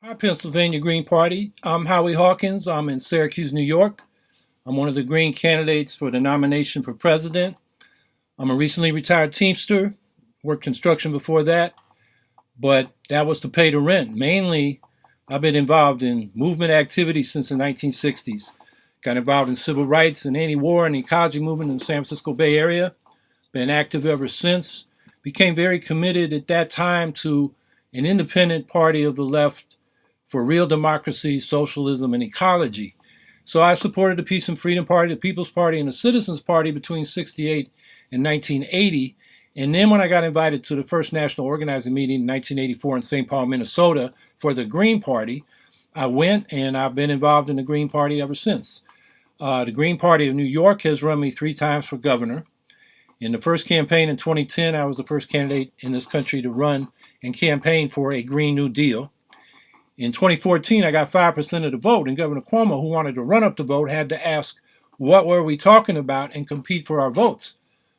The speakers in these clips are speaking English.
Hi, Pennsylvania Green Party. I'm Howie Hawkins. I'm in Syracuse, New York. I'm one of the Green candidates for the nomination for president. I'm a recently retired Teamster, worked construction before that, but that was to pay the rent. Mainly, I've been involved in movement activities since the 1960s. Got involved in civil rights and anti-war and ecology movement in the San Francisco Bay Area. Been active ever since. Became very committed at that time to an independent party of the left for real democracy, socialism, and ecology. So I supported the Peace and Freedom Party, the People's Party, and the Citizens Party between 68 and 1980. And then when I got invited to the first national organizing meeting in 1984 in St. Paul, Minnesota for the Green Party, I went and I've been involved in the Green Party ever since. The Green Party of New York has run me 3 times for governor. In the first campaign in 2010, I was the first candidate in this country to run and campaign for a Green New Deal. In 2014, I got 5% of the vote, and Governor Cuomo, who wanted to run up the vote, had to ask, what were we talking about, and compete for our votes.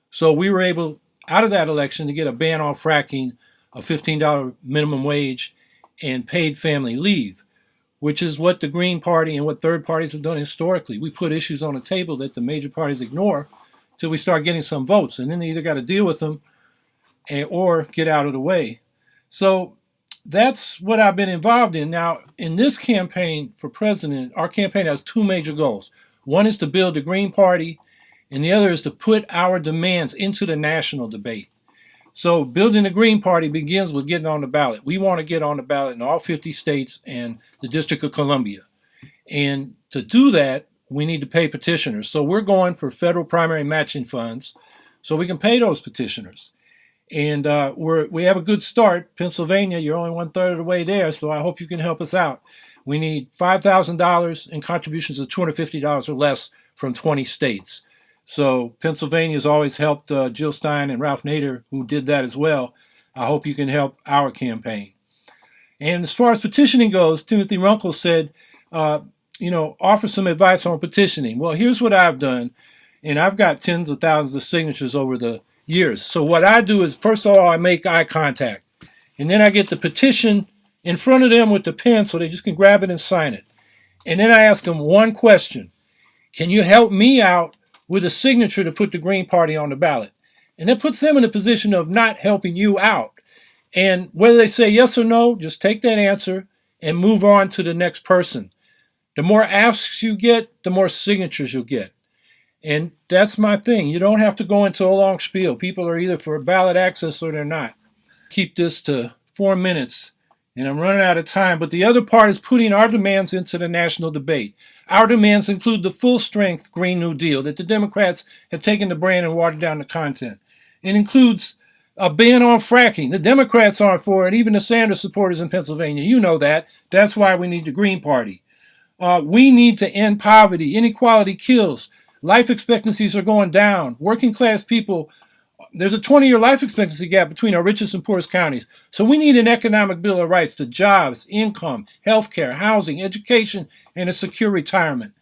So we were able, out of that election, to get a ban on fracking, a $15 minimum wage, and paid family leave, which is what the Green Party and what third parties have done historically. We put issues on the table that the major parties ignore till we start getting some votes, and then they either got to deal with them or get out of the way. So that's what I've been involved in. Now, in this campaign for president, our campaign has 2 major goals. One is to build the Green Party, and the other is to put our demands into the national debate. So building the Green Party begins with getting on the ballot. We want to get on the ballot in all 50 states and the District of Columbia. And to do that, we need to pay petitioners. So we're going for federal primary matching funds so we can pay those petitioners. And we have a good start. Pennsylvania, you're only 1/3 of the way there, so I hope you can help us out. We need $5,000 in contributions of $250 or less from 20 states. So Pennsylvania has always helped Jill Stein and Ralph Nader, who did that as well. I hope you can help our campaign. And as far as petitioning goes, Timothy Runkle said, offer some advice on petitioning. Well, here's what I've done, and I've got tens of thousands of signatures over the years. So what I do is, first of all, I make eye contact, and then I get the petition in front of them with the pen so they just can grab it and sign it. And then I ask them one question: can you help me out with a signature to put the Green Party on the ballot? And that puts them in a position of not helping you out. And whether they say yes or no, just take that answer and move on to the next person. The more asks you get, the more signatures you'll get. And that's my thing. You don't have to go into a long spiel. People are either for ballot access or they're not. Keep this to 4 minutes, and I'm running out of time. But the other part is putting our demands into the national debate. Our demands include the full-strength Green New Deal that the Democrats have taken the brand and watered down the content. It includes a ban on fracking. The Democrats aren't for it, even the Sanders supporters in Pennsylvania. You know that. That's why we need the Green Party. We need to end poverty. Inequality kills. Life expectancies are going down. Working class people, there's a 20-year life expectancy gap between our richest and poorest counties. So we need an economic bill of rights to jobs, income, health care, housing, education, and a secure retirement.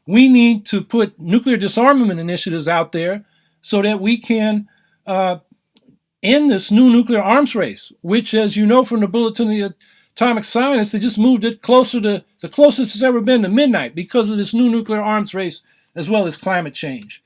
We need to put nuclear disarmament initiatives out there so that we can end this new nuclear arms race, which, as you know from the Bulletin of the Atomic Scientists, they just moved it closer to the closest it's ever been to midnight because of this new nuclear arms race, as well as climate change.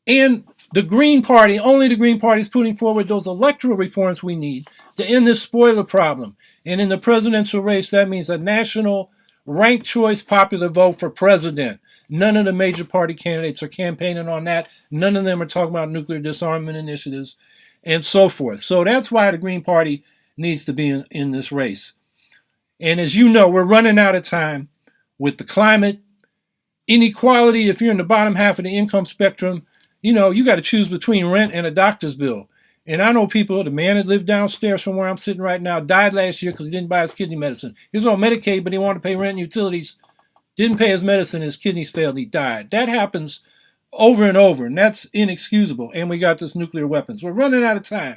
And the Green Party, only the Green Party, is putting forward those electoral reforms we need to end this spoiler problem. And in the presidential race, that means a national ranked choice popular vote for president. None of the major party candidates are campaigning on that. None of them are talking about nuclear disarmament initiatives and so forth. So that's why the Green Party needs to be in this race. And as you know, we're running out of time with the climate, inequality. If you're in the bottom half of the income spectrum, you got to choose between rent and a doctor's bill. And I know people, the man that lived downstairs from where I'm sitting right now died last year because he didn't buy his kidney medicine. He was on Medicaid, but he wanted to pay rent and utilities, didn't pay his medicine, his kidneys failed, he died. That happens over and over, and that's inexcusable. And we got this nuclear weapons. We're running out of time.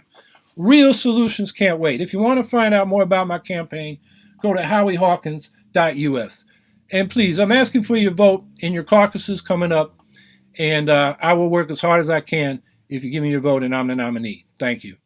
Real solutions can't wait. If you want to find out more about my campaign, go to howiehawkins.us. And please, I'm asking for your vote in your caucuses coming up, and I will work as hard as I can if you give me your vote and I'm the nominee. Thank you.